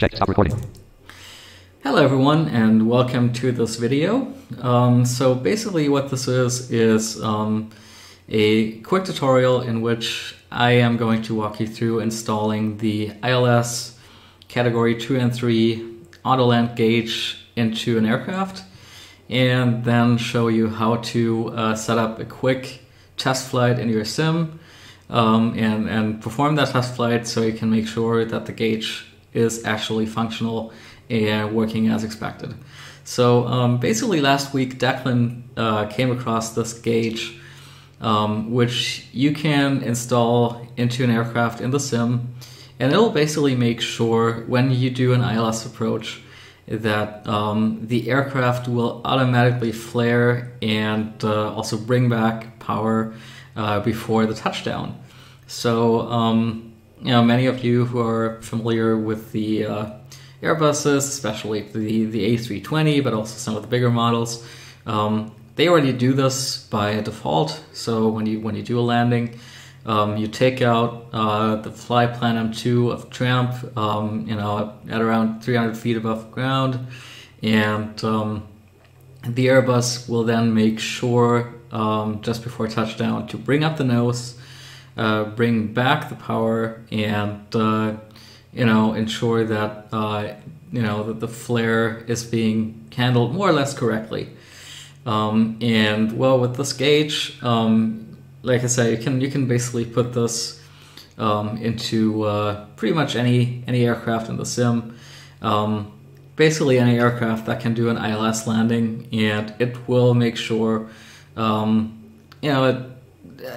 Check. Stop recording. Hello everyone and welcome to this video. So basically what this is a quick tutorial in which I am going to walk you through installing the ILS Category 2 and 3 auto-land gauge into an aircraft, and then show you how to set up a quick test flight in your sim and perform that test flight so you can make sure that the gauge is actually functional and working as expected. So basically last week Declan came across this gauge which you can install into an aircraft in the sim, and it'll basically make sure when you do an ILS approach that the aircraft will automatically flare and also bring back power before the touchdown. So many of you who are familiar with the Airbuses, especially the A320, but also some of the bigger models, they already do this by default. So when you do a landing, you take out the Flyplan M2 of Tramp, at around 300 feet above ground, and the Airbus will then make sure just before touchdown to bring up the nose, bring back the power, and ensure that that the flare is being handled more or less correctly. And well, with this gauge, like I say, you can basically put this into pretty much any aircraft in the sim. Basically any aircraft that can do an ILS landing, and it will make sure,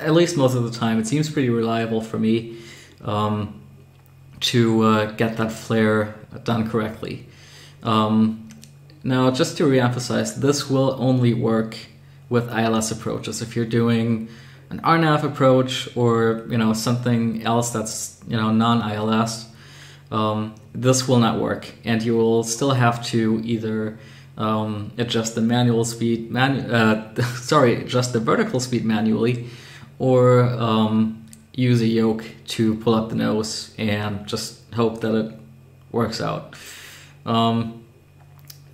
at least most of the time, it seems pretty reliable for me, to get that flare done correctly. Now, just to re-emphasize, this will only work with ILS approaches. If you're doing an RNAV approach or something else that's non-ILS, this will not work, and you will still have to either adjust the manual speed, adjust the vertical speed manually, or use a yoke to pull up the nose and just hope that it works out.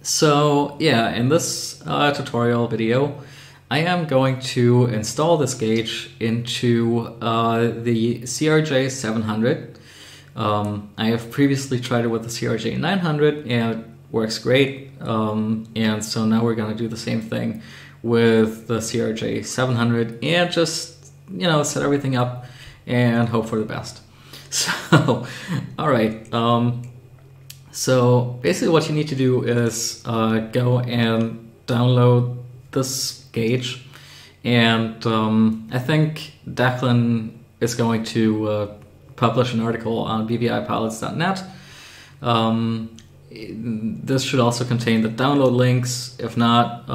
So yeah, in this tutorial video, I am going to install this gauge into the CRJ700. I have previously tried it with the CRJ900 and it works great. And so now we're going to do the same thing with the CRJ700 and just set everything up and hope for the best. So, all right. So basically what you need to do is go and download this gauge, and I think Declan is going to publish an article on bvipilots.net. This should also contain the download links. If not,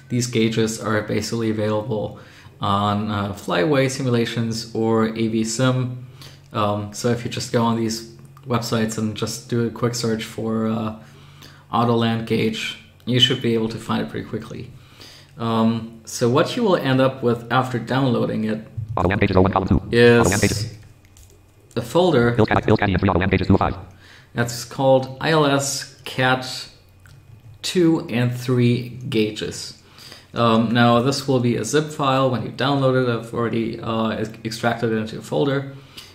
these gauges are basically available on Flyway Simulations or AVSim. So if you just go on these websites and just do a quick search for auto-land gauge, you should be able to find it pretty quickly. So what you will end up with after downloading it is a folder that's called ILS Cat 2 and 3 gauges. Now this will be a zip file when you download it. I've already extracted it into a folder,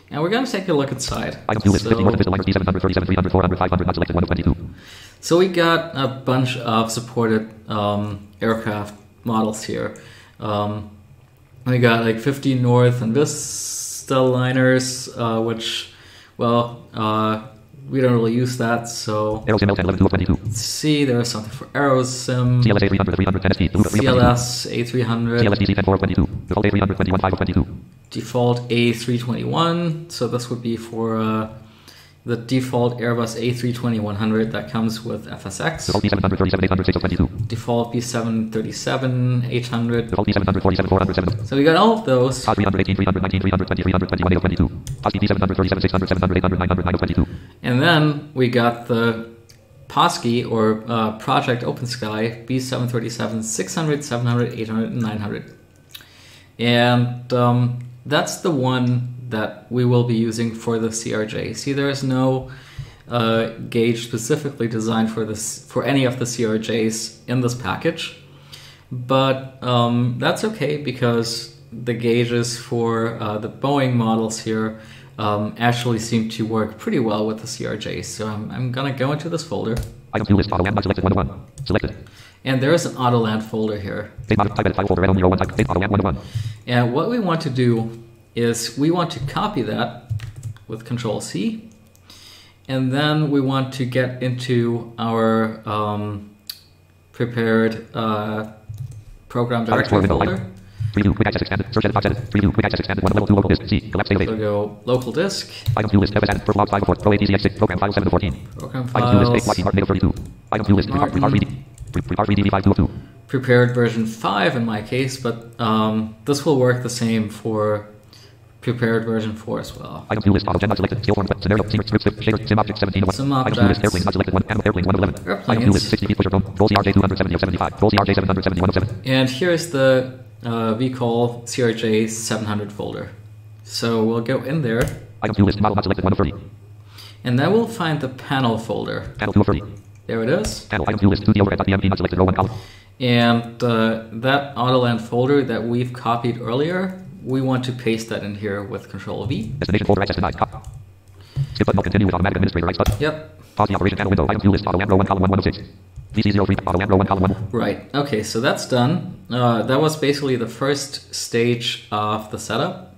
and we're going to take a look inside. So we got a bunch of supported aircraft models here. We got like 50 North and Vista liners, which, well, we don't really use that, so let's see, there's something for Aerosim, CLS A300, default A321, so this would be for the default Airbus A320-100 that comes with FSX, default B737-800, so we got all of those, and then we got the POSCI, or Project OpenSky, B737-600, 700, 800, and 900, and that's the one that we will be using for the CRJ. See, there is no gauge specifically designed for this, for any of the CRJs in this package. But that's okay, because the gauges for the Boeing models here actually seem to work pretty well with the CRJs. So I'm gonna go into this folder. Item 2 list Autoland not selected 1 of 1. Selected. And there is an Autoland folder here. Type edit file folder L01 type Autoland 1 of 1. And what we want to do is we want to copy that with Control C. And then we want to get into our prepared program directory folder. Preview quick access expanded. Search edit box edit. Preview quick access expanded. 1 level 2 local disk. C. Collapse save. So go local disk. Item 2 list FSN first log 5 4 Pro ATCX6 program file 7 to 14. Program Item 2 list files. Martin Native 32. Item 2 list REDV 5202. Prepared version 5 in my case, but this will work the same for prepared version 4 as well. Item 2 list AutoGen not selected. Scale form scenario script shader sim object 17 of 1. Sim Item 2 list airplanes not selected. 1 airplanes 1 of 11. Item 2 list 60 feet pusher phone. Roll CRJ 270 of 75. Roll CRJ 771 of 7. And here's the vcol CRJ 700 folder. So we'll go in there. Item 2 list model not selected 1 of 30. And then we'll find the panel folder. Panel 2 of 30. There it is. Panel item 2 list 2 overhead.bmp not selected row 1 column. And that Autoland folder that we've copied earlier, we want to paste that in here with Control V. Destination folder access denied. Skip button will continue with automatic administrator rights button. Yep. Pause the operation panel window. Item 2 list Autoland row 1 column 1 of 6. VC03 Autoland row 1 column 1. Right. Okay, so that's done. That was basically the first stage of the setup.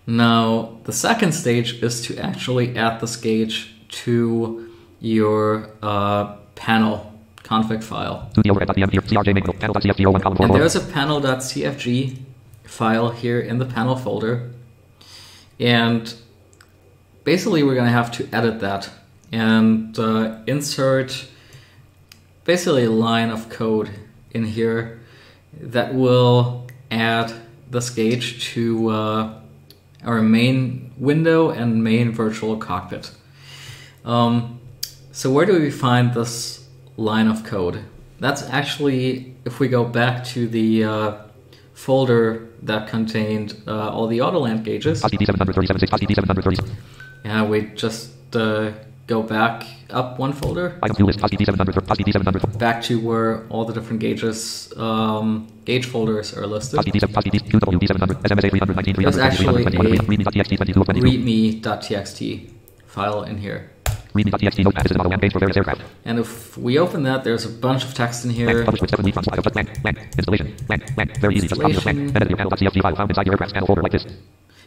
Now, the second stage is to actually add this gauge to your panel config file. And there's a panel.cfg file here in the panel folder. And basically we're going to have to edit that and insert basically a line of code in here that will add this gauge to our main window and main virtual cockpit. So where do we find this line of code? That's actually, if we go back to the folder that contained all the Autoland gauges. Yeah, we just go back up one folder. Back to where all the different gauges, gauge folders are listed. There's actually a readme.txt file in here. And if we open that, there's a bunch of text in here.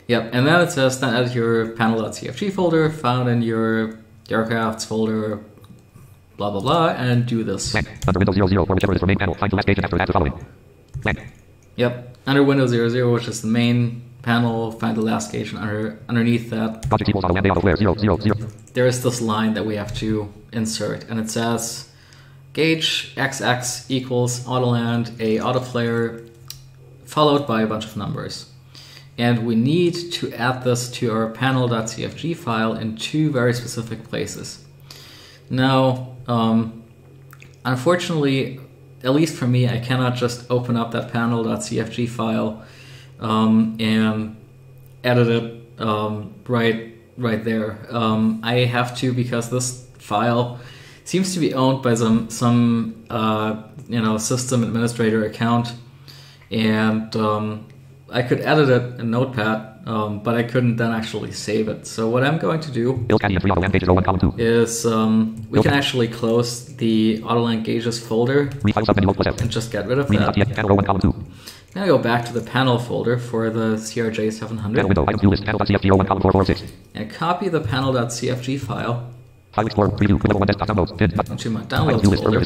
Yep, and then it says then edit your panel.cfg folder found in your aircrafts folder, blah blah blah, and do this. Under Windows 00 or whichever is for main panel, find the last gauge and after that the following. Yep, under Windows 00, which is the main panel, find the last gauge, and underneath that there is this line that we have to insert, and it says gauge XX equals Autoland a autoflare followed by a bunch of numbers. And we need to add this to our panel.cfg file in two very specific places. Now, unfortunately, at least for me, I cannot just open up that panel.cfg file and edit it right there. I have to, because this file seems to be owned by some system administrator account, and I could edit it in Notepad, but I couldn't then actually save it. So what I'm going to do is we can actually close the Autoland Gauges folder and just get rid of that. Now go back to the panel folder for the CRJ 700 and copy the panel.cfg file into my downloads folder.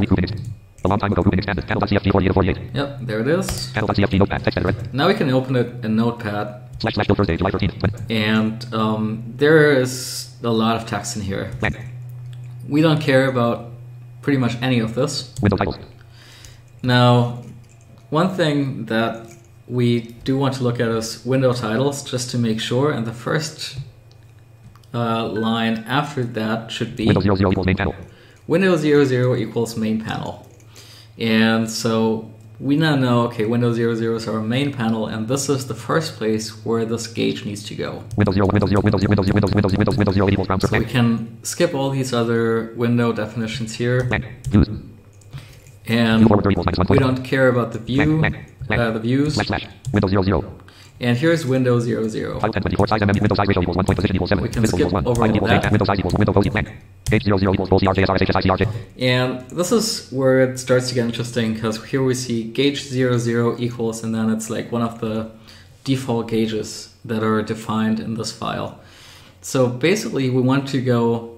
A long time ago, Kubernetes expanded. Panel.cfg 48. Yep, there it is. Panel.cfg notepad, text editor. Now we can open it in Notepad. // Thursday, July 13th. And there is a lot of text in here. We don't care about pretty much any of this. Window titles. Now, one thing that we do want to look at is window titles, just to make sure. And the first line after that should be Windows 00 equals main panel. Windows 00 equals main panel. And so we now know, okay, Windows 00 is our main panel, and this is the first place where this gauge needs to go. Windows 0, Windows 0, Windows 0, Windows 0, Windows 0 equals round So circle. we can skip all these other window definitions here, Use. and Forward 30 equals minus 1 we point. don't care about the view, the views. Slash. Windows 00. And here's Windows 00. File 1024 size MMU. Windows size ratio equals 1. Position equals 7. We can Visible skip equals 1. over Item all equals that. 8. Windows size equals Windows code blank. Page 00 equals both CRJ, SRSH, SICRJ. And this is where it starts to get interesting, because here we see gauge 00 equals, and then it's like one of the default gauges that are defined in this file. So basically we want to go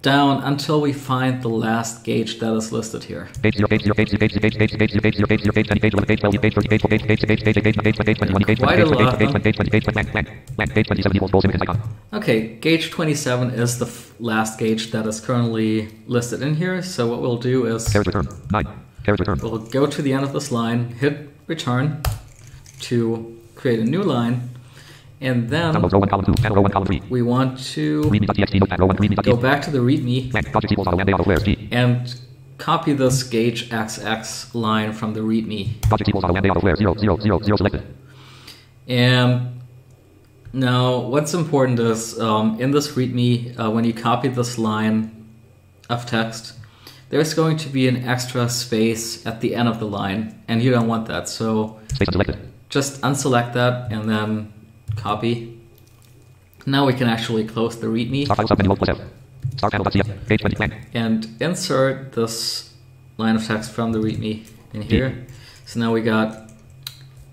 down until we find the last gauge that is listed here. Page 0, page 0, page 0, page 0, page 0, page 0, page 0, page 0, page 0, page 10, page 11, page 12, page 30, page 40, page 50, page 60, page 70, page 80, page 21, page 22, page 23, page 24, page 25, page 27 equals full image icon. Okay, gauge 27 is the last gauge that is currently listed in here. So what we'll do is Carriage return. 9. Carriage return. we'll go to the end of this line, hit return to create a new line, and then Downloads row 1, column 2, panel row 1, column 3. we want to Readme.txt, notepad row 1, go readme.txt. back to the README Project equals auto and auto flares G. and copy this gauge XX line from the README. Project equals auto and auto flares 0, 0, 0, 0 selected. And now what's important is in this README, when you copy this line of text, there's going to be an extra space at the end of the line, and you don't want that. So Space unselected. just unselect that and then copy. Now we can actually close the README Star file submenu alt plus F. Star panel.cf. Page 20 blank. and insert this line of text from the README in here. So now we got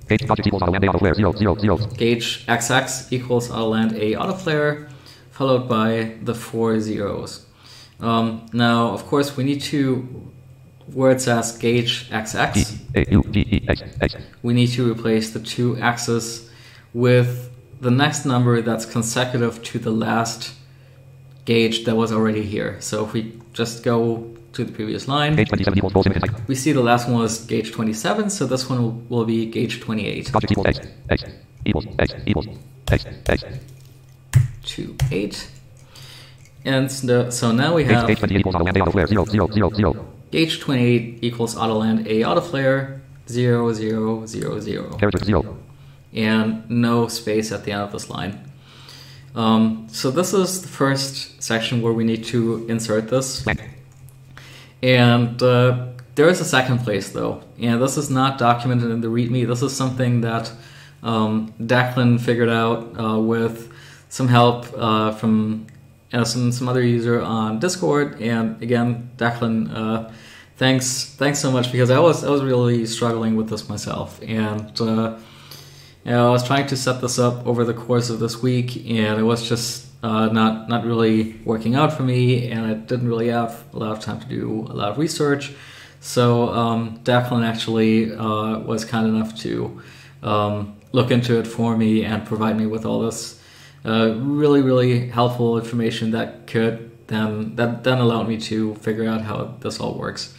Page project equals auto and auto flares 0, 0, 0. gauge XX equals autoland A autoflare, followed by the 4 zeros. Now, of course, we need to, where it says gauge XX, G, A, U, G, E, X, X. we need to replace the 2 X's with the next number that's consecutive to the last gauge that was already here. So if we just go to the previous line, Page 27 equals full image icon. we see the last one was gauge 27, so this one will be gauge 28. Project equals X, X, equals, X, equals, X, X. 2, 8. And so now we Page, have page 28 equals auto and auto flares 0, 0, 0, 0. gauge 28 equals autoland A autoflare 0, 0, 0, 0. Character 0. And no space at the end of this line. So this is the first section where we need to insert this. Blank. And there is a second place though, and this is not documented in the README. This is something that Declan figured out with some help from some other user on Discord. And again, Declan, thanks so much, because I was really struggling with this myself, and I was trying to set this up over the course of this week, and it was just not really working out for me, and I didn't really have a lot of time to do a lot of research. So Declan actually was kind enough to look into it for me and provide me with all this really helpful information that then allowed me to figure out how this all works.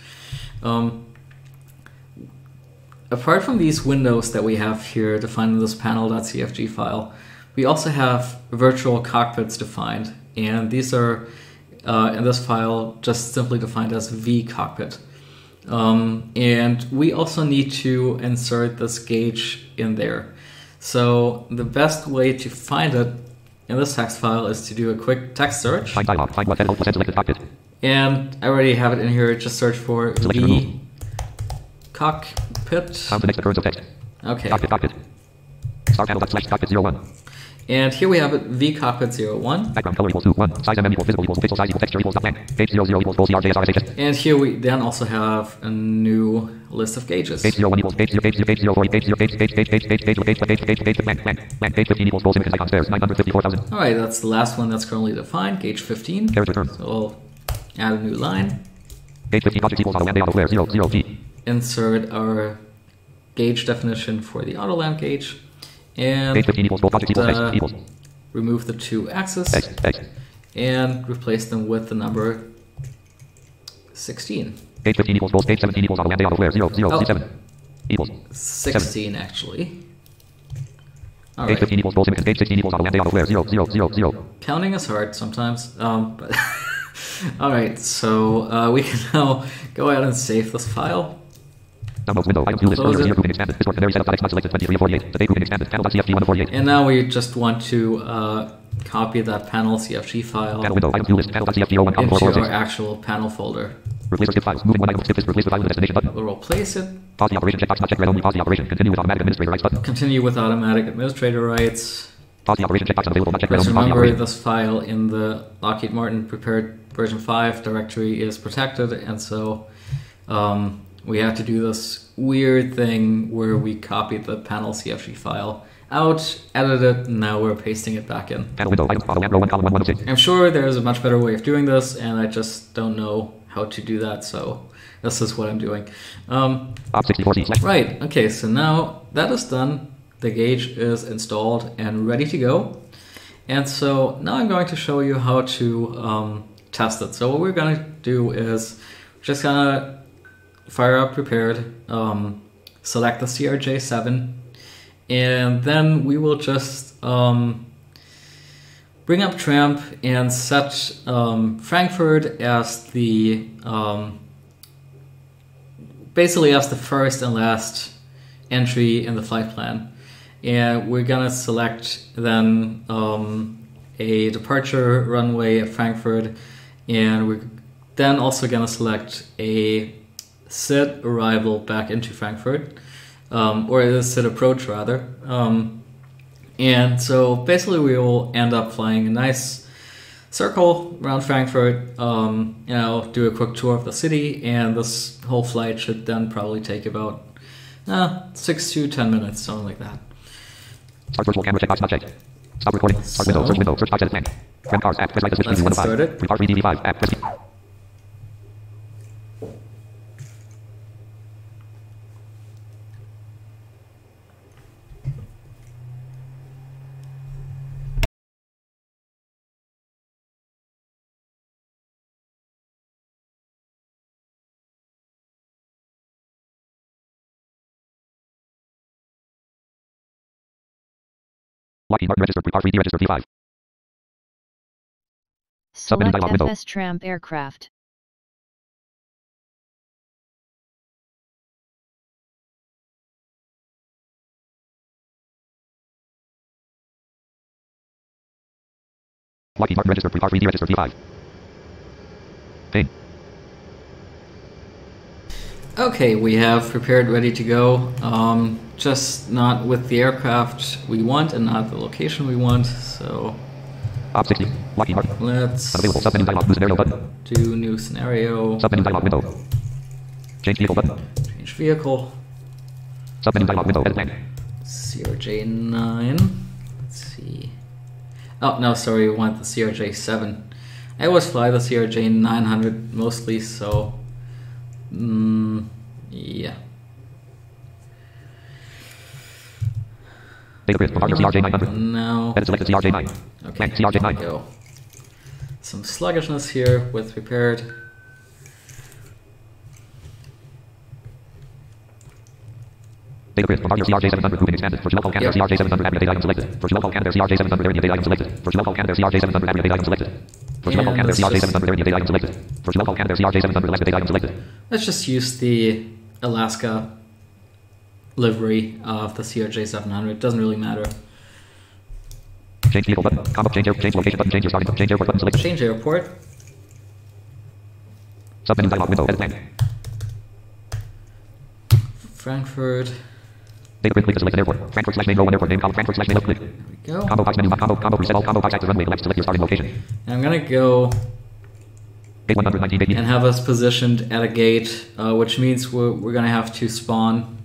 Apart from these windows that we have here defined in this panel.cfg file, we also have virtual cockpits defined, and these are in this file just simply defined as vcockpit. And we also need to insert this gauge in there. So the best way to find it in this text file is to do a quick text search. Find dialog. Find what head alt plus N selected cockpit. And I already have it in here. Just search for Select remove. vcockpit. Found the next occurrence of text. Okay. Cockpit, cockpit. Star panel / cockpit 01. And here we have it, vcockpit01. Background color equals 2, 1. Size MM equals visible equals pixel size equals texture equals blank. Page 00 equals full CRJ, SRSH. And here we then also have a new list of gauges. Page 01 equals page 0, page 0, page 0, 40, page 0, page, page, page, page, page, page, page, page, blank, blank, blank. Page 15 equals full image icon stairs, 954,000. All right, that's the last one that's currently defined, gauge 15. Carriage return. So we'll add a new line, Page 15 project equals auto and auto flare 0, 0, G. insert our gauge definition for the auto lamp gauge, and Page 15 equals full project equals X equals remove the 2 X's X, X. and replace them with the number 16. Page 15 equals full, page 17 equals auto and auto flare 0, 0, Oh. C7. Equals 16 actually. All page right. 15 equals full image, page 16 equals auto and auto flare 0, 0, 0, 0. Counting is hard sometimes, but all right. So we can now go ahead and save this file. Downloads window. Items view list. Close Earlier it. year grouping expanded. This work. Setup select selected 2348. The date grouping expanded. Panel.cfg 148. And now we just want to copy that panel CFG file Panel window. Items view list. Panel.cfg 01 into our 446. actual panel folder. Replace or skip files. Moving one item. Skip this. Replace with file in the destination button. We'll replace it. Pause the operation. Checkbox not checked. Read only. Pause the operation. Continue with automatic administrator rights button. Continue with automatic administrator rights. Pause the operation. Checkbox unavailable. Not checked. Read Just only. Pause the remember operation. this file in the Lockheed Martin prepared version 5 directory is protected, and so we have to do this weird thing where we copy the panel CFG file out, edit it, and now we're pasting it back in. Panel window. Items. Row 1 column 1 of 6. I'm sure there's a much better way of doing this, and I just don't know how to do that, so this is what I'm doing. Op 64C slash. Right, okay, so now that is done. The gauge is installed and ready to go. And so now I'm going to show you how to test it. So what we're going to do is just gonna fire up prepared, select the CRJ7, and then we will just bring up Tramp and set Frankfurt as the basically as the first and last entry in the flight plan. And we're gonna select then a departure runway at Frankfurt, and we're then also gonna select a SID arrival back into Frankfurt, or a SID approach rather. And so basically we will end up flying a nice circle around Frankfurt, do a quick tour of the city, and this whole flight should then probably take about 6 to 10 minutes, something like that. Start virtual camera checkbox not checked. Stop recording. Start window. Search window. Search box edit plan. Frame cars app. Press right to switch Let's to 1 get of 5. started. Prepar 3DV5 app. Press Lockheed Martin registered. Prepar 3D registered V5. Select dialog window. FS Tramp aircraft. Lockheed Martin registered. Prepar 3D registered V5. Thing. Okay, we have prepared, ready to go. Just not with the aircraft we want and not the location we want. So Op 60. Lockheed Martin. let's Unavailable. Submenu dialog. New scenario button. do new scenario. Submenu dialog window. Change vehicle button. Change vehicle. Submenu dialog window. Edit plan. CRJ9. Let's see. Oh, no, sorry, we want the CRJ7. I always fly the CRJ900 mostly, so yeah. Data grid. Departure CRJ900. Now, Edit selected CRJ9. okay, Plan CRJ9. go. Some sluggishness here with prepared. Data grid. Departure CRJ700. Grouping expanded. For Gmail Canada CRJ700 Abia data item selected. For Gmail Canada CRJ700 area data item selected. For Gmail Canada CRJ700 Abia data item selected. For Gmail And Canada let's just- CRJ700 area data item selected. For Gmail Canada CRJ700 elected data item selected. Let's just use the Alaska livery of the CRJ700. It doesn't really matter. Change vehicle button. Combo change air. Change location button. Change your starting button. Change airport button selected. Change airport. Submenu dialog window. Edit plan. Frankfurt. Data grid click to select an airport. Frankfurt slash main row 1 airport name column. Frankfurt slash main left click. There we go. Combo box menu. Combo preset all combo box active runway left. Select your starting location. And I'm gonna go Gate 119 gate. and have us positioned at a gate, which means we're gonna have to spawn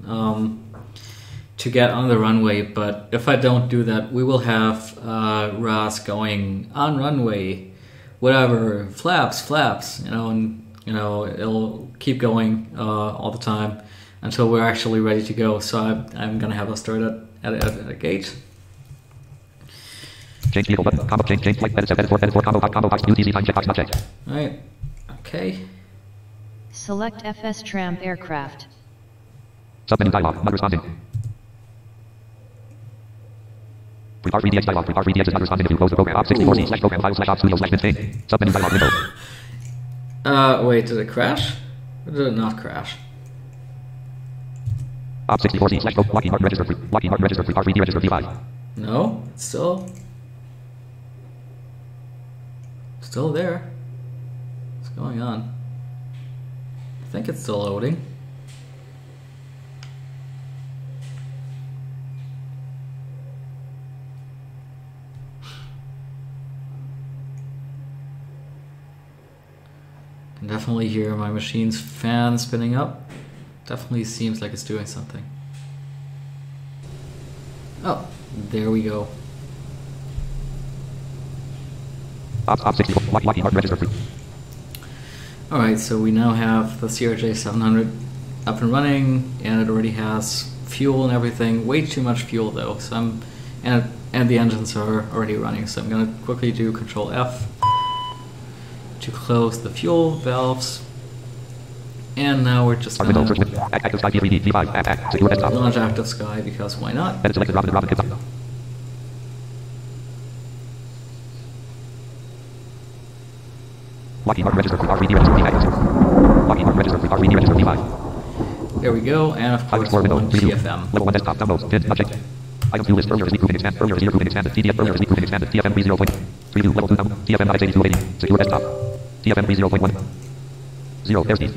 to get on the runway. But if I don't do that, we will have RAS going on runway, whatever, flaps, and it'll keep going all the time until we're actually ready to go. So I'm gonna have us start at a gate. Change vehicle button. Combo change flight. Edit for combo box. UTC time checkbox not checked. All right. Okay. Select FS Tramp aircraft. Submenu dialog. Not responding. Prepar 3DX dialog. Prepar 3DX is not responding if you close the program. Op 64C slash program file slash op studio slash bin. Submenu dialog window. Wait, did it crash? Or did it not crash? Op 64C slash Lockheed Martin register free. Lockheed Martin register free. R3D register V5. No, it's still there. What's going on? I think it's still loading. Can definitely hear my machine's fan spinning up. Definitely seems like it's doing something. Oh, there we go. Op 64. Lockheed Martin register free. Alright, so we now have the CRJ 700 up and running, and it already has fuel and everything. Way too much fuel though, so and the engines are already running, so I'm gonna quickly do Control F to close the fuel valves. And now we're just gonna Active Sky V3D V5 secure desktop. launch Active Sky because why not? Edit selected Robin Kip. Lockheed Martin register free. R3D register V5. Lockheed Martin register free. R3D register V5. There we go, and of course we're on TFM. Level 1 desktop downloads. Pin object. Item view list. Earlier is grouping expanded. Earlier is year grouping expanded. TDF earlier is grouping expanded. TFM 30.0. Preview level 2 down. TFM IX8280. Secure desktop. TFM 30.1. 0. Airspeed.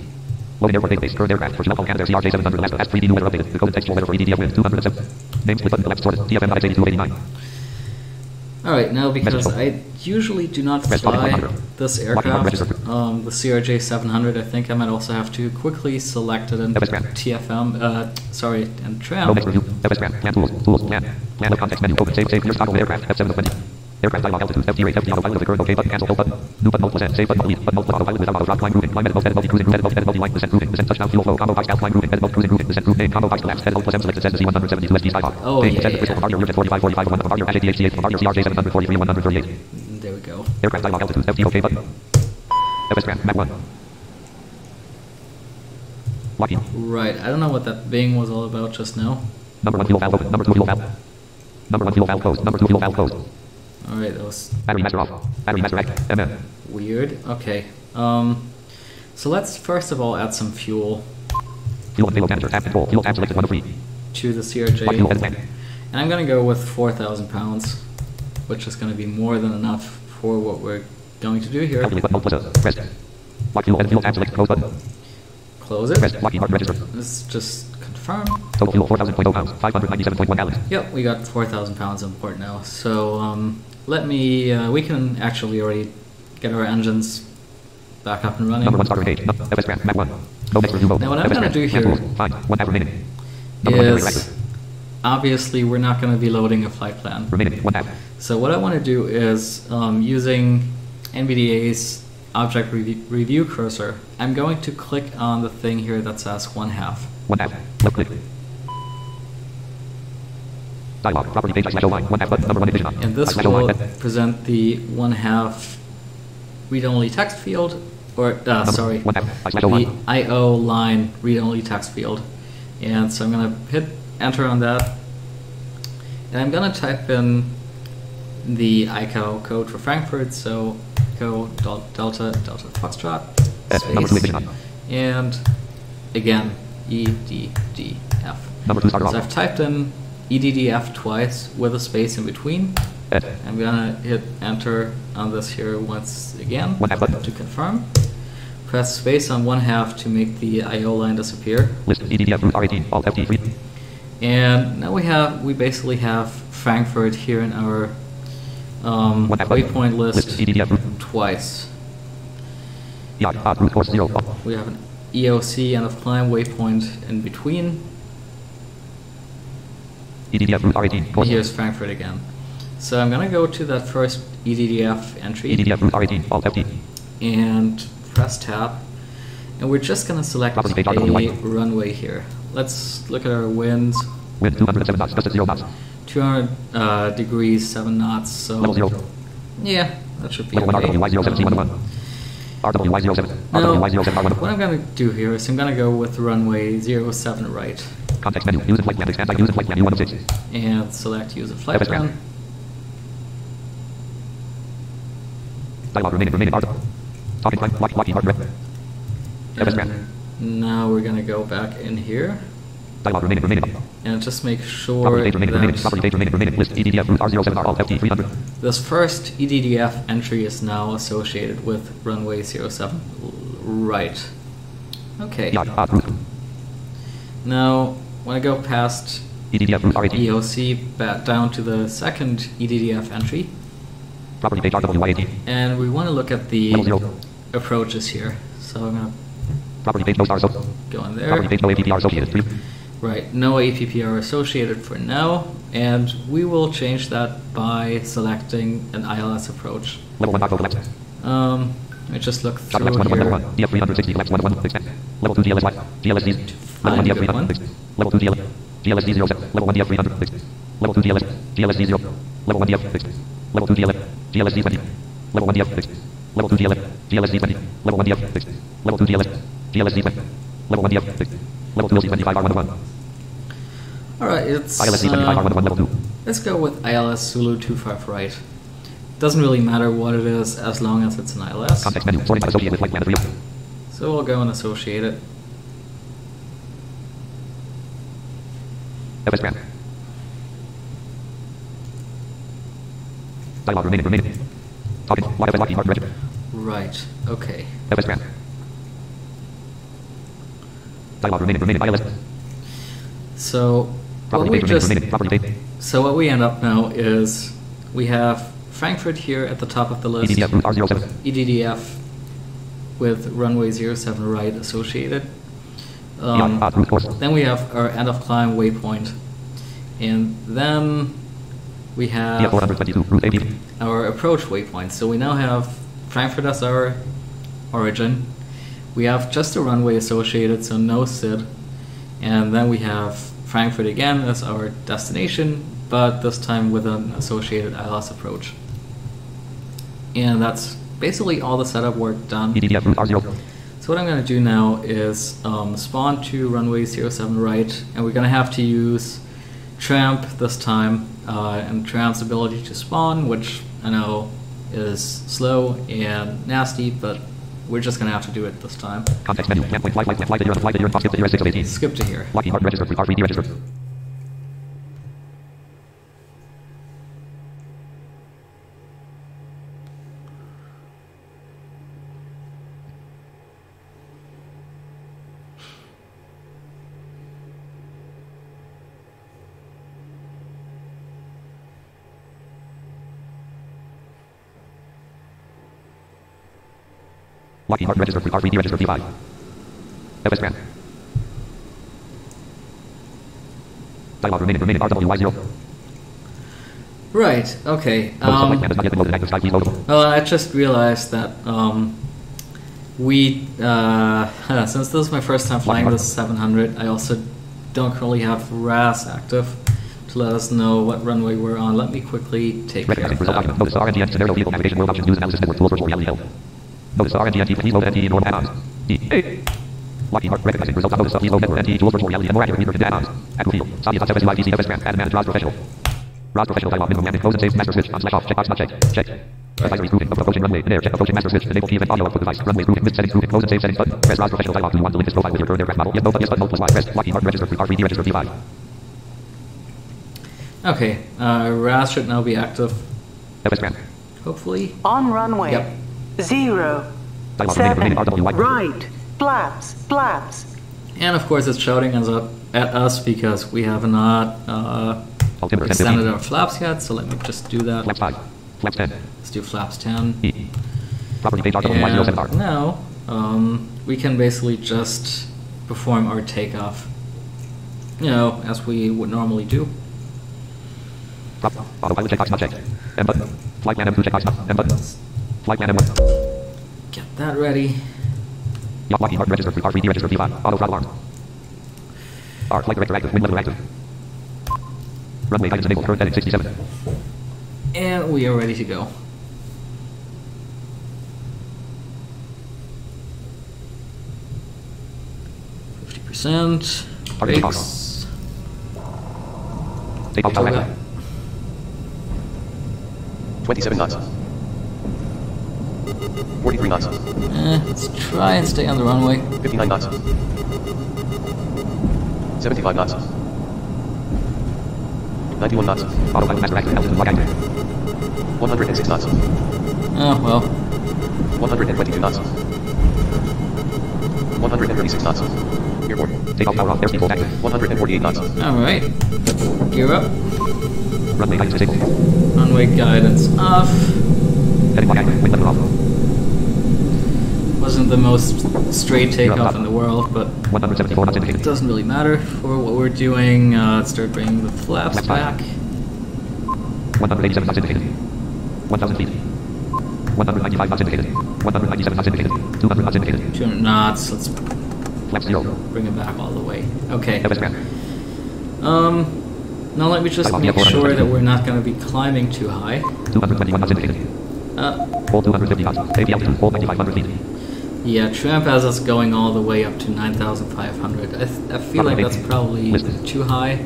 Loading airport database. Current aircraft. For Shelco Canadair CRJ 700 last past 3D new weather updated. The code textual weather for EDDF wind 207. Name split button collapsed sorted. TFM IX8289. Alright, now because I usually do not fly this aircraft, the CRJ 700, I think I might also have to quickly select it in TFM, sorry, and tram. No next review. FS plan tools, plan of context menu, open, save, clear toggle aircraft, F7 of 20. Aircraft dialog altitude, FT rate, FT auto pilot of the current, OK button, cancel, hold button. New button, multiple save button, delete, button, multiple auto pilot without auto drop, climb grouping, climb edit, multi cruising, edit, multi line, descent touchdown, fuel flow, combo box, climb grouping, edit, cruising grouping, descent group name, combo box collapse, head, hold plus M selected, says the C172 SD Skyhawk. Oh, yeah, Crystal, Bombardier, Unit 4545, 1, Bombardier, HDHC8, Bombardier, CRJ 743, 138. There we go. Aircraft dialog altitude, FT OK button. FS Mach 1. Lockheed. Right, I don't know what that bing was all about just now. Number 1 fuel valve open, number 2 fuel valve. Number 1 fuel valve closed, number 2 fuel valve closed. Alright, that was Battery master off. Battery master active. MM. weird. Okay. So let's first of all add some fuel Fuel and payload manager. Tab control. Fuel tab selected 1 of 3. to the CRJ. Fuel and And I'm going to go with 4,000 pounds, which is going to be more than enough for what we're going to do here. Calculate button plus a rest. Lock fuel and fuel tab select close button. Close it. Rest. Lockheed Martin register. Let's just confirm. Total fuel 4,000.0 pounds. 597.1 gallons. Yep, we got 4,000 pounds on board now. So let me, we can actually already get our engines back up and running. Number 1 starter engaged. FS Grant. Mach 1. No next review mode. Now what I'm going to do here Fine. 1 tab remaining. Number 1 is, obviously we're not going to be loading a flight plan. remaining. 1 tab. So what I want to do is, using NVDA's object review cursor, I'm going to click on the thing here that says 1/2. 1 tab. Left click. Dialog. Property page slash O line. 1 tab button. Number 1 edition on. And this Slash O will line. present the 1/2 read-only text field, or sorry, 1 tab. Slash O the line. IO line read-only text field. And so I'm going to hit enter on that, and I'm going to type in the ICAO code for Frankfurt, so ICAO Delta Foxtrot Number 2 space, edition on. and again EDDF. Number 2 starter So off. I've typed in EDDF twice with a space in between. I'm gonna hit enter on this here once again 1 tab button. to confirm. Press space on 1/2 to make the IO line disappear. List. EDDF route R18. Alt FT 3. And now we basically have Frankfurt here in our waypoint list EDDF route. twice. Yacht. Route course 0. We have an EOC and a climb waypoint in between. EDDF route R18. And Course. here's Frankfurt again. So I'm gonna go to that first EDDF entry EDDF route R18. Alt FT. and press tab, and we're just gonna select Property page, a RW. runway here. Let's look at our winds. Wind 207 knots. Gust at 0 knots. 200 degrees, 7 knots. So Level 0. yeah, that should be Level 1 okay. RWY07 C11. RWY07. Now, RWY07 R1. what I'm gonna do here is I'm gonna go with runway 07 right Context menu. Use and flight plan. Expand like use and flight plan. U106. and select use a flight FS plan. plan. Dialog remaining. Talking climb. Lockheed Martin red. FS plan. And now we're gonna go back in here Dialog remaining. and just make sure Property page remaining. that Property page remaining. List EDDF root R07R Alt FT 300. this first EDDF entry is now associated with runway 07 right. Okay. Root. Now, when I go past EDDF root R18. EOC back down to the second EDDF entry, Property page RWY18. and we want to look at the Level 0. approaches here. So I'm going Property page no stars. to go in Property there. page no APPR associated. 3. Right, no APPR associated for now, and we will change that by selecting an ILS approach. Level 1 collect. Let me just look Shot through level 1 here. level 1. DF 360 collect 1 expand. Level 2 DLS 1. GLSD. Level 1 DF 300. Level 2 DLS. GLSD 07. Level 1 DF 300. Level 2 DLS. GLSD 0. Level 1 DF. Level 2 DLS. GLSD 20. Level 1 DF. Level 2 DLS. GLSD 20. Level 1 DF. Level 2 DLS. GLSD 20. Level 1 DF. Level 2 LC 25 R11. Alright, it's ILSD 25 R11 level 2. let's go with ILS Zulu 25 right. Doesn't really matter what it is as long as it's an ILS. Context menu. Sorting by associate with flight plan 3. So we'll go and associate it. FS grant. Dialog remaining. Talking. YFS Lockheed Martin register. Right, okay. FS grant. Dialog remaining. ILS. So what Property we page just remaining. Property page. so what we end up now is we have Frankfurt here at the top of the list. EDDF root R07. EDDF with runway 07 right associated. Root course. Then we have our end of climb waypoint, and then we DF have 422. Root AP. our approach waypoint. So we now have Frankfurt as our origin. We have just a runway associated, so no SID. And then we have Frankfurt again as our destination, but this time with an associated ILS approach. And that's basically all the setup work done. EDDF root R0. So what I'm going to do now is spawn to runway 07 right, and we're going to have to use Tramp this time, and Tramp's ability to spawn, which I know is slow and nasty, but we're just going to have to do it this time. Context menu. Camp point flight to Europe. Skip to Europe 6 of 18. Skip to here. Lockheed Martin register. R3D register. Lockheed Martin register. R3D register. P5. FS grant. Dialog remaining. RWY0. Right, okay. Flight plan has not yet been loaded. Active sky please loadable. Well, I just realized that since this is my first time flying this 700, I also don't currently have RAS active to let us know what runway we're on. Let me quickly take care Recognizing of result that. document. Notice RNDN scenario vehicle navigation world options news analysis network tools virtual reality held. Notice RNDN please load NT norm add-ons. Lockheed Martin recognizing result notice please load network NT tools virtual reality and more accurate reader add-ons. Active field. Saudi FSUIDC FS grant. Add manage RAS professional. RAS professional dialog minimum landing close and save master switch on slash off. Checkbox not checked. Check. Advisory grouping. Approaching runway in air. Check approaching master switch. Enable key event audio output device. Runway grouping. Mid settings grouping. Close and save settings button. Press RAS professional dialog. Do you want to link this profile with your current aircraft model? Yes, no, but yes, but no plus Y. Press Lockheed Martin register. R3D register. P5. Okay, RAS should now be active, FS grant. hopefully. On runway. Yep. 0, Dialog 7, remaining RWY. right, flaps. And of course it's shouting at us because we have not Altimeter 10 extended 15. our flaps yet, so let me just do that. Flaps 5. Flaps 10. Let's do flaps 10. E. Property page RWY07R. And now we can basically just perform our takeoff, as we would normally do. Autopilot checkbox not checked. M button. Flight plan M2 checkbox not. M button. Flight plan M1. Get that ready. Lockheed Martin register. R3D register. P5. Auto throttle arm. R flight director active. Wind level active. Runway guidance enabled. Current heading 67. And we are ready to go. %. Target Brakes. Takeoff power active. 27 knots. 43 knots. Let's try and stay on the runway. 59 knots. 75 knots. 91 knots. Autopilot master active. Altitude lock active. 106 knots. Oh, well. 122 knots. 136 knots. Airport. Takeoff power off. Airspeed full active. 148 knots. Alright. Gear up. Runway guidance disabled. Runway guidance off. Heading lock active. Wind level off. Wasn't the most straight takeoff in the world, but 174 knots it indicated. doesn't really matter for what we're doing. Let's start bringing the flaps Flaps back. back. 187 knots indicated. 1,000 feet. 195 knots indicated. 197 knots indicated. 200 knots indicated. 200 knots. Let's Flaps 0. bring it back all the way. Okay. FS ramp. Now let me just make sure that we're not going to be climbing too high. 221 knots indicated. Hold 250 knots. AP altitude. Hold 9,500 feet. Yeah, Tramp has us going all the way up to 9,500. I feel like that's probably too high.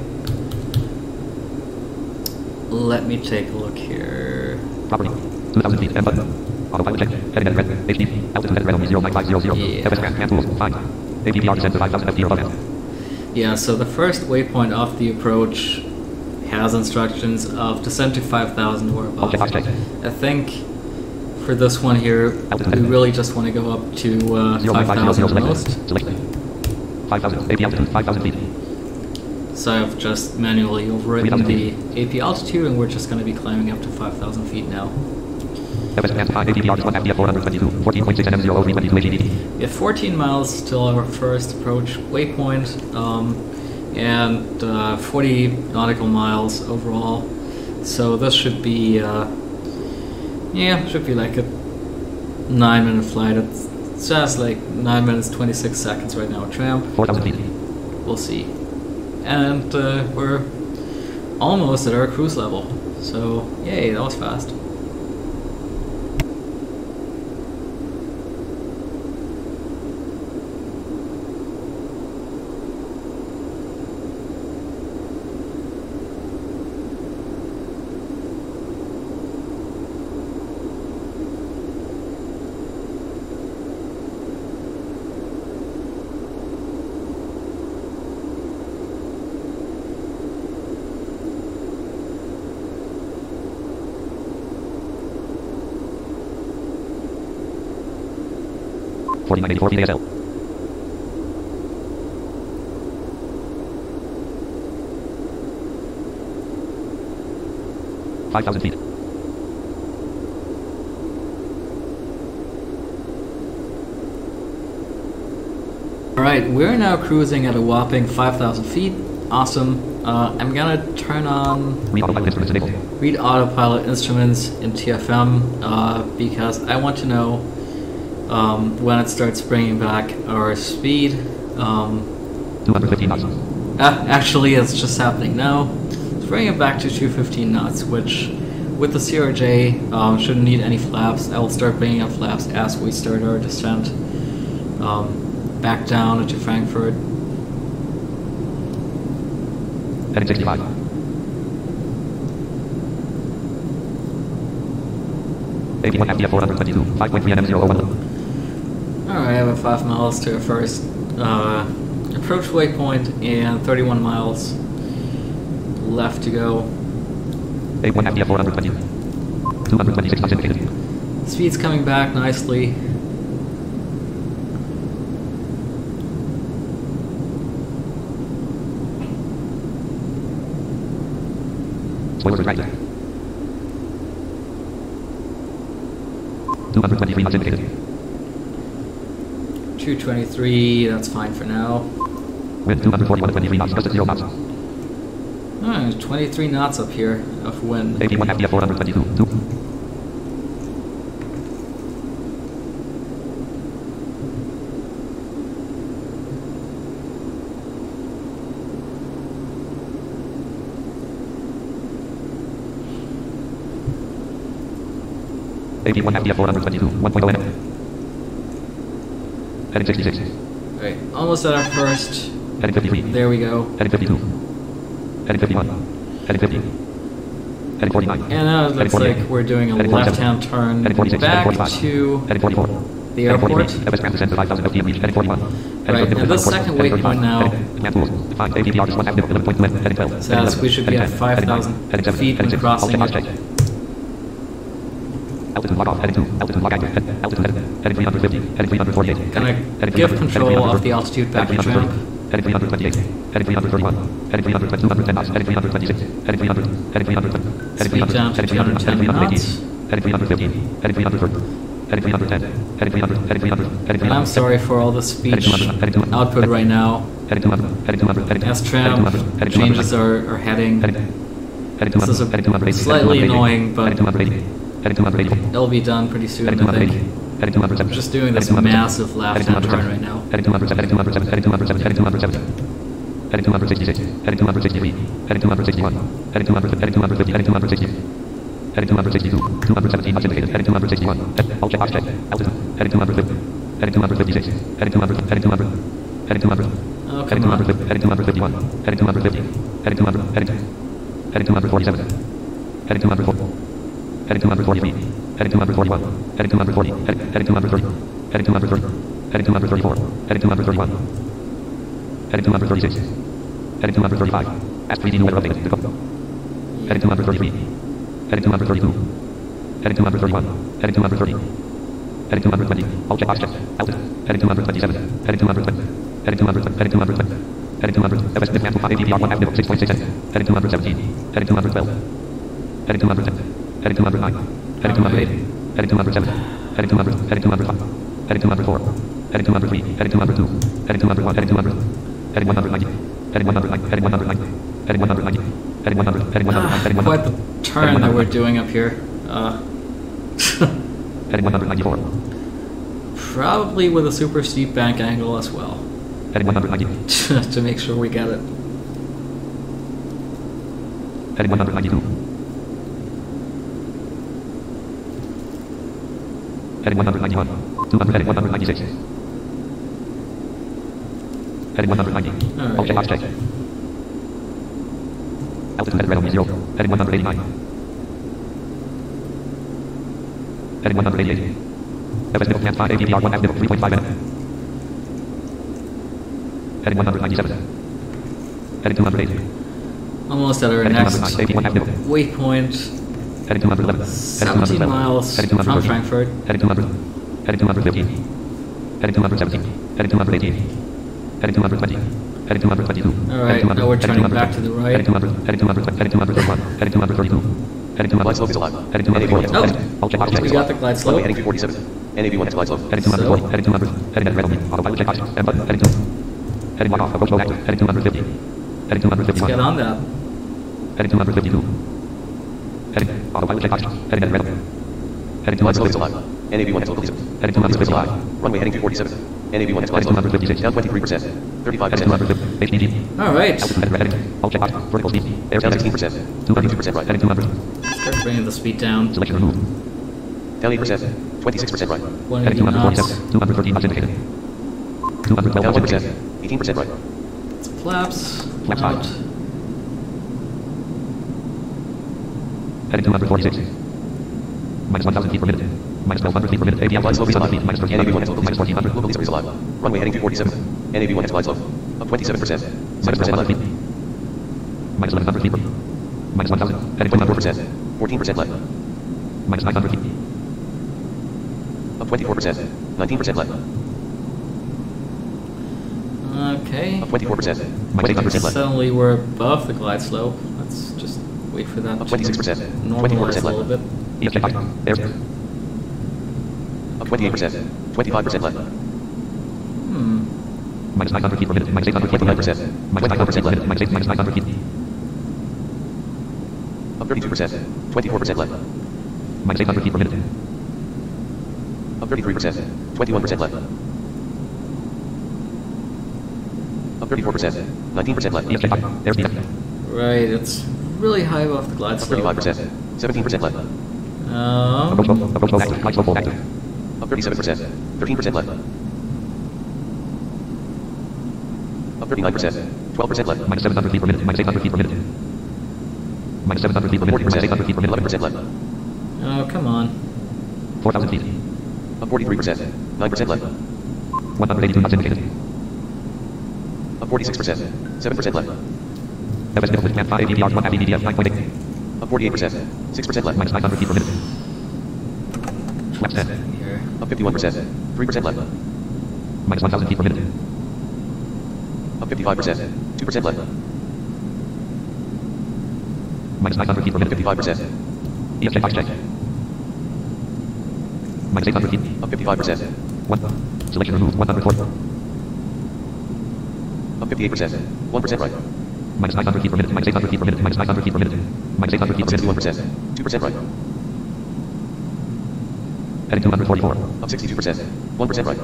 Let me take a look here. Property. 2,000 feet. M button. Autopilot check. Heading at red. HD. Altitude at red only 09500. Yeah. FS ramp. Hand tools. Fine. APPR descent to 5,000 FT or above. Yeah, so the first waypoint off the approach has instructions of descent to 5,000 or above. Okay, box check. I think for this one here, we really just want to go up to 5,000 at most. Select. 5,000. AP altitude. 5,000 feet. So I've just manually overwritten the AP altitude, and we're just going to be climbing up to 5,000 feet now. FS ramp 5. APPR 1 FDF 422. 14.6 NM 0322 AGD. We have 14 miles till our first approach waypoint, and 40 nautical miles overall. So this should be, should be like a 9-minute flight. It says like 9 minutes 26 seconds right now. Tramp. 4,000 feet. We'll see. And we're almost at our cruise level. So yay, that was fast. ASL. 5,000 feet. Alright, we're now cruising at a whopping 5,000 feet. Awesome. I'm gonna turn on Read autopilot instruments enabled. Read autopilot instruments in TFM because I want to know when it starts bringing back our speed. 215 knots. Actually, it's just happening now. It's bringing it back to 215 knots, which with the CRJ shouldn't need any flaps. I will start bringing up flaps as we start our descent back down into Frankfurt. Heading 65. AP1 FDF 422. 5.3 NM 001. Alright, I have 5 miles to our first approach waypoint and 31 miles left to go. AP1 FDF 420. 226 knots indicated. Speed's coming back nicely. Spoilers right. 223 knots indicated. 223, that's fine for now. Wind 241 to 23 knots, just at 0 knots. Alright, 23 knots up here of wind. AP1 FDF 422. 2. AP1 FDF 422. 1.0 NM. Heading 66. Alright, almost at our first. Heading 53. There we go. Heading 52. Heading 51. Heading 50. Heading 49. And now it looks like we're doing a Heading 47. left-hand turn Heading 46. back Heading 45. to Heading 44. the airport. FS tram descend to 5,000 ft reach. Heading 41. Right, and this second waypoint now says we should be at 5,000 feet when crossing it. Altitude log off. Heading 2. Altitude log active. Altitude heading 350. Heading 348. Gonna give control of the altitude back to tramp. Heading 328. Heading 331. Heading 300. 210 knots. Heading 326. Heading 300. Heading 300. Speed down to 210 knots. Heading 315. Heading 330. Heading 310. Heading 300. Heading 300. Heading 300. I'm sorry for all the speech output right now. Heading 200. Heading 200. Heading As tramp changes are heading. This is a slightly annoying, but it'll be done pretty soon, I think. I'm just doing this massive left-hand turn right now. Heading 207. Heading 207. Heading 207. Heading 207. Heading 266. Heading 263. Heading 261. Heading 250. Heading 250. Heading 260. Heading 262. 217 knots indicated. Heading 261. All check, box check. Altitude. Heading 250. Heading 256. Heading 200. Heading 200. Heading 200. Oh, Heading come on. 250. Heading 251. Heading 250. Heading 200. Heading 247. Heading 204. Heading 243. Heading 241. Heading 240. Heading 230. Heading 230. Heading 234. Heading 231. Heading 236. Heading 235. Ask 3D new weather updated. To go. Heading 233. Heading 232. Heading 231. Heading 230. Heading 220. All check box check. Altitude. Heading 227. Heading 220. Heading 200. Heading 220. Heading 200. FS Dismantle 5 APR 1 Active 6.6. Heading 217. Heading 212. Heading 210. Heading 209. Heading 208. Heading 207. Heading 200. Heading 205. Heading 204. Heading 203. Heading 202. Heading 201. Heading 200. Heading 190. Heading 190. Heading 190. Heading 190. Heading 100. Heading 100. Heading 100. Quite the turn that we're doing up here. Heading 194. Probably with a super steep bank angle as well. Heading 190. To make sure we get it. Heading 192. Heading 191. 200. Heading 196. Heading 190. Alright. All check box check. Altitude heading red only 0. Heading 189. Heading 188. FS middle command 5 APR 1 active 3.5 minutes. Heading 197. Heading 208. Almost at our Heading next 209. AP 1 active. waypoint. Heading 211. 17 miles Heading from 230. Frankfurt. Heading 200. Heading 215. Heading 217. Heading 218. Heading 220. Heading 222. Alright, now we're turning back to the right. Heading 200. Heading 200. Heading 231. Heading 232. Heading 200. Glide slope is alive. Heading 240. Oh, All check box check. we got the glide slope. Runway heading 347. NAV1 glide slope. Heading 240. Heading 200. Heading at red only. Autopilot check box. And button. Heading 2. Heading log off. Approach low active. Heading 250. Heading Let's 251. get on that. Heading 252. Heading. Autopilot check box. Heading at red. Heading Glide slope is 256. alive. NAV1 glide slope. Heading Glide slope is 255. alive. Runway heading 347. NAV1 glide Heading slope. 256. Down 23%. Heading 35%. 250. HDD. Alright, Altitude heading red heading. All check box. Vertical speed. Air Down 16%. 16%. 32% right. Heading 200. start bringing the speed down. Selection removed. Down 8%. 26% right. Heading 180 knots. 247. 213 knots indicated. 212 Down knots 10%. indicated. 18% right. Flaps. Flaps out. out. Heading 246. Minus 1,000 feet per minute. Minus 1,200 feet per minute. APL Glide slope is 300 alive. feet. Minus NAV1 1,300. glide Minus slope. 1,400. Local laser is alive. Runway heading 347. NAV1 glide slope. Up 27%. Minus 7% 1,000 left. feet. Minus 1,100 feet per. Minus 1,000. Heading 24%. 24%. 14% left. Minus 900 feet. Up 24%. 19% left. Okay. Up 24%. Minus 800 20% left. Suddenly we're above the glide slope. Let's just wait for that Up to 26%. normalize 24% a little left. bit. EF check box. Air. Up 28%. 25% left. Minus 900 feet per minute. Minus 800 feet per minute. 29%. Minus 900 feet per minute. Minus 900 feet. Up 32%. 24% left. Minus 800 feet per minute. Up 33%. 21% left. Up 34%. 19% left. EF check box. Air speed. Right, it's really high above the glide Up slope. 35%. 17% left. Approach low. Approach low active. Glide slope full active. Up 37%. 13% left. Up 39%. 12% left. Minus 700 feet per minute. Minus 800 feet per minute. Minus 700 feet per minute. Minus 800 feet per minute. 11% left. Oh, come on. 4,000 feet. Up 43%. 9% left. 182 knots indicated. Up 46%. 7% left. FS middle with 5 AVDR 1 AVDF 9.8. Up 48%. 6% left. Minus 900 feet per minute. Flaps 10. Here. Up 51%. 3% left. Minus 1000 feet per minute. Up 55%. 2% left. Minus 900 feet per minute. 55%. EFJ 5 check. Minus 800 feet. Up 55%. 1. Selection removed 104. Up 58%. 1% right. Minus 900 feet per minute. Minus 800 feet per minute. Minus 900 feet per minute. Minus 800 feet Up per minute. 61%. 2% right. Heading 244. Up 62%. 1% right.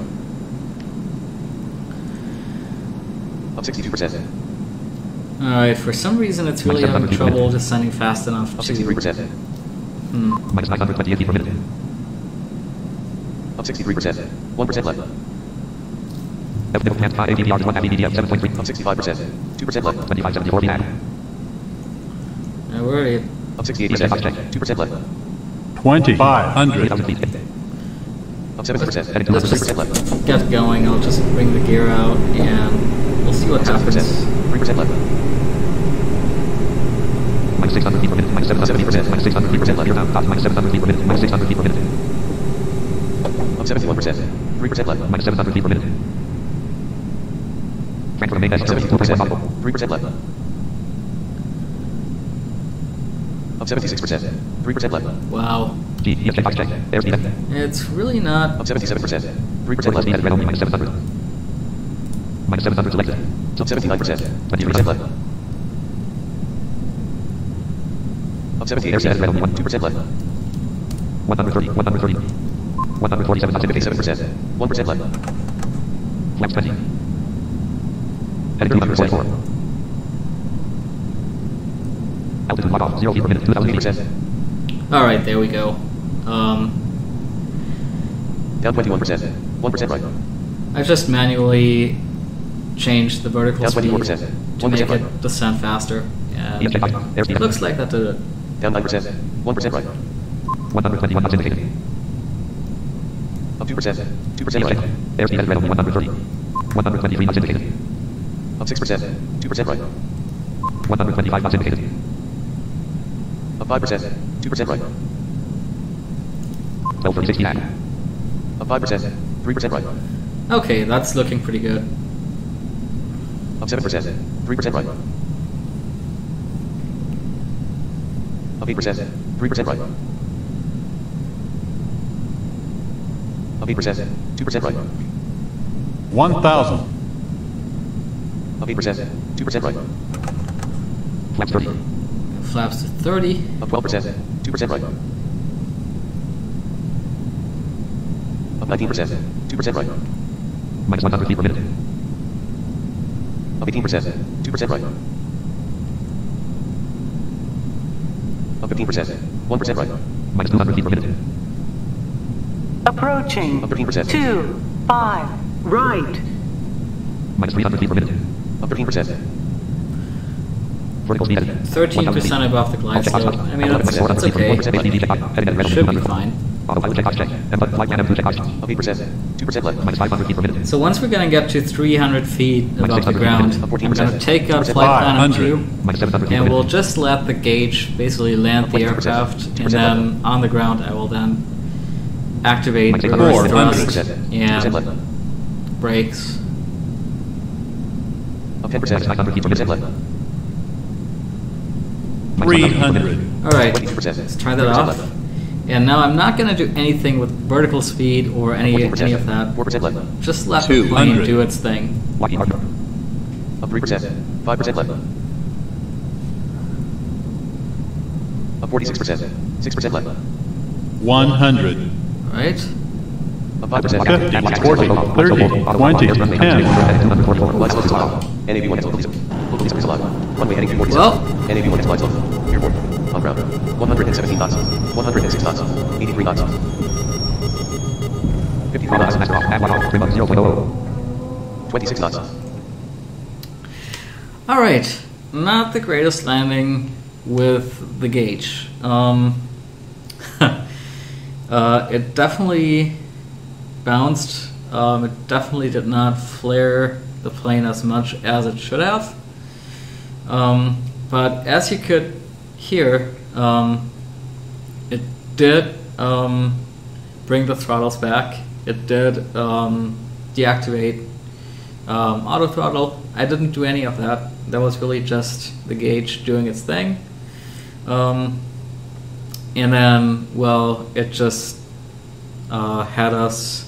Up 62%. Alright, for some reason it's really having trouble descending fast enough Up to... 63%. Minus 928 feet per minute. Up 63%. 1% left. F middle plant 5 AVDR 1 AVDF 7.3. Up 65%. 2% left. 2574 VAD. Now, where are you? Up 68%. 2% left. 2,500. 3000 feet. Up 70%. Heading to Let's just 3% left. get going. I'll just bring the gear out and we'll see what Up 7%. happens. 3% left. Minus 600 feet per minute. Minus 700 feet per minute. Minus 600 feet per minute. Gear down. Dot. Minus 700 feet per minute. Minus 600 feet per minute. Up 71%. 3% left. Minus 700 feet per minute. Transfer to main Up S. 74%. 3% left. Up 76%. 3% left. Wow. G. EFJ 5 check. Airspeed F. It's really not... Up 77%. 3% Speed left. at red only. Minus 700. Minus 700 selected. Up 79%. 3% left. Up 78%. 2% left. 130. 130. 147 knots indicated. 57%. 1% left. Flaps 20. Heading 244. Altitude log off. 0 feet per minute. 2080. 8%. Alright, there we go. Down 21%. 1% right. I've just manually changed the vertical Down speed 24%. to make 1% right. it descend faster. And EFJ 5. Airspeed F. looks like that did it. Down 9%. 1% right. 121 knots indicated. Up 2%. 2% EFJ. right. Airspeed at red only. 130. 123 knots indicated. Up 6%. 2% right. 125 knots indicated. Up 5%. 2% right. 1260 at. Up 5%. 3% right. Okay, that's looking pretty good. Up 7%. 3% right. Up 8%. 3% right. Up 8%. 2% right. 1,000. Up 8%. 2% right. Flaps 30. Flaps to 30. Up 12%. 2% right. Up 19%. 2% right. Minus 100 feet per minute. Up 18%. 2% right. Up 15%. 1% right. Minus 200 feet per minute. Approaching. Up 13%. 2, 5, right. Minus 300 feet per minute. Up 13%. Vertical speed at 13% above the glide slope. I mean, that's okay. Should be fine. Autopilot check, check. Flight plan M2 check. Up 8%. 2% left. Minus 500 feet per minute. So once we're going to get to 300 feet above the 600 ground, feet. I'm going to take out flight plan 500. M2, Minus 700 feet per and we'll minute. just let the gauge basically land the 20%. aircraft, and 2% then on the ground I will then activate Minus reverse 400. thrust 2% left. and brakes. Up 10%. Minus 900 feet per 2% minute. left. Minus 100 feet per minute. 300. Alright, 22%. let's try that 3% off. left. And now I'm not going to do anything with vertical speed or any 14%. of that. 4% left. Just let the plane 200. do its thing. Lockheed Martin. Up 3%. 5% left. Up 46%. 6% left. 100. Alright? Up 5%. 50, 40, 30, 20, 10. Glide slope is allowed. NAV1 X localism. Localism is allowed. Runway heading 247. Well. NAV1 X glide slope. Airport. On ground. 117 knots. 106 knots. 83 knots. 53 knots. Master off. Add one off. Trim up 0.00. 26 knots. Alright. Not the greatest landing with the gauge. It definitely bounced. It definitely did not flare the plane as much as it should have. But as you could hear, it did bring the throttles back. It did deactivate auto throttle. I didn't do any of that. That was really just the gauge doing its thing. And then, well, it just had us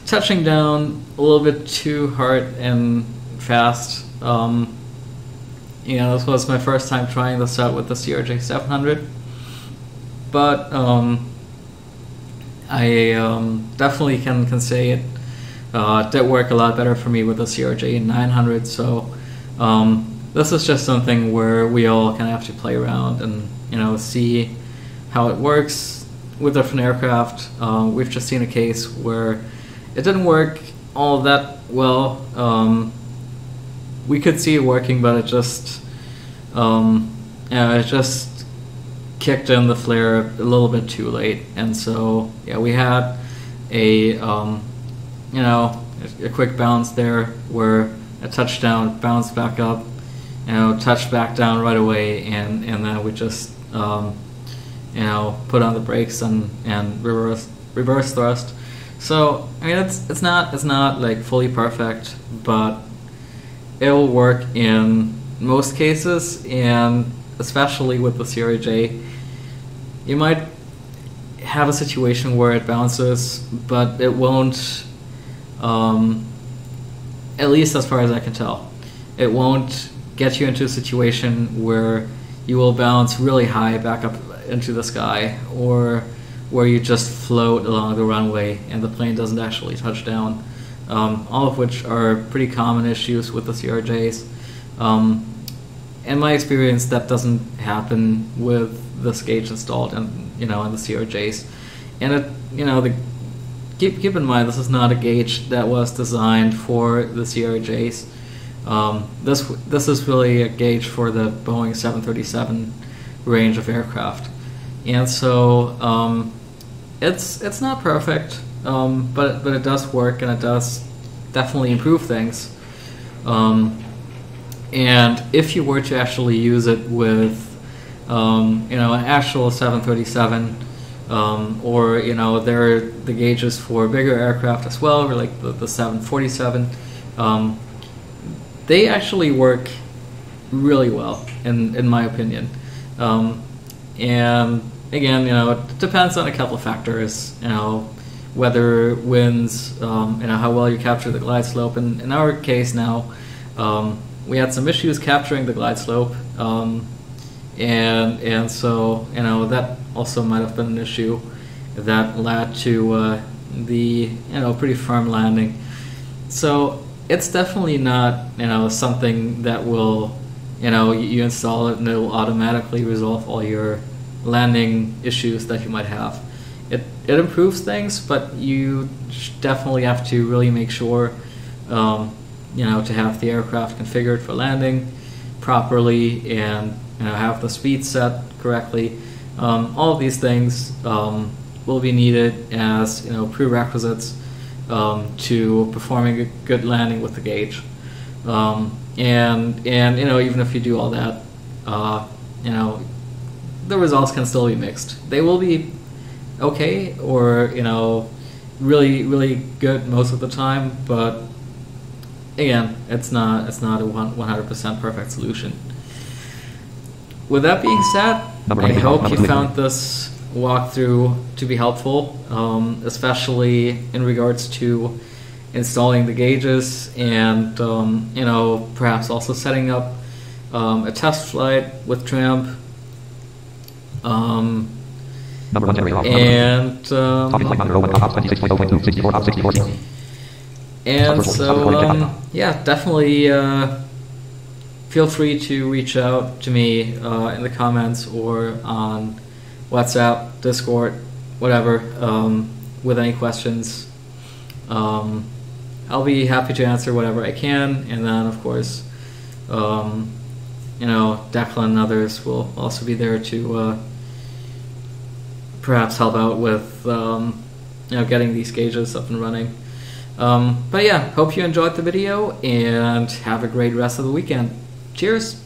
touching down a little bit too hard and fast. This was my first time trying this out with the CRJ 700, but I definitely can say it did work a lot better for me with the CRJ 900. So this is just something where we all kind of have to play around and see how it works with different aircraft. We've just seen a case where it didn't work all that well. We could see it working, but it just kicked in the flare a little bit too late, and so we had a quick bounce there where a touchdown bounced back up, touched back down right away, and then we just put on the brakes and reverse thrust. So I mean it's not like fully perfect, but it'll work in most cases, and especially with the CRJ, you might have a situation where it bounces, but it won't, at least as far as I can tell, it won't get you into a situation where you will bounce really high back up into the sky, or where you just float along the runway and the plane doesn't actually touch down. All of which are pretty common issues with the CRJs. In my experience, that doesn't happen with this gauge installed in the CRJs. And keep in mind, this is not a gauge that was designed for the CRJs. This is really a gauge for the Boeing 737 range of aircraft, and so it's not perfect. But it does work, and it does definitely improve things. And if you were to actually use it with an actual 737, or there are the gauges for bigger aircraft as well, or like the 747, they actually work really well in my opinion. And again, it depends on a couple of factors. Weather, winds, how well you capture the glide slope. And in our case now, we had some issues capturing the glide slope, and so that also might have been an issue that led to the pretty firm landing. So it's definitely not something that will you install it and it will automatically resolve all your landing issues that you might have. It improves things, but you definitely have to really make sure, to have the aircraft configured for landing properly and have the speed set correctly. All of these things will be needed as prerequisites to performing a good landing with the gauge. And even if you do all that, the results can still be mixed. They will be okay, or really really good most of the time, but again, it's not a 100% perfect solution. With that being said, I hope you found this walkthrough to be helpful, especially in regards to installing the gauges and perhaps also setting up a test flight with Tramp. And so definitely feel free to reach out to me in the comments or on WhatsApp, Discord, whatever, with any questions. I'll be happy to answer whatever I can, and then of course Declan and others will also be there to perhaps help out with getting these gauges up and running. But yeah, hope you enjoyed the video and have a great rest of the weekend. Cheers!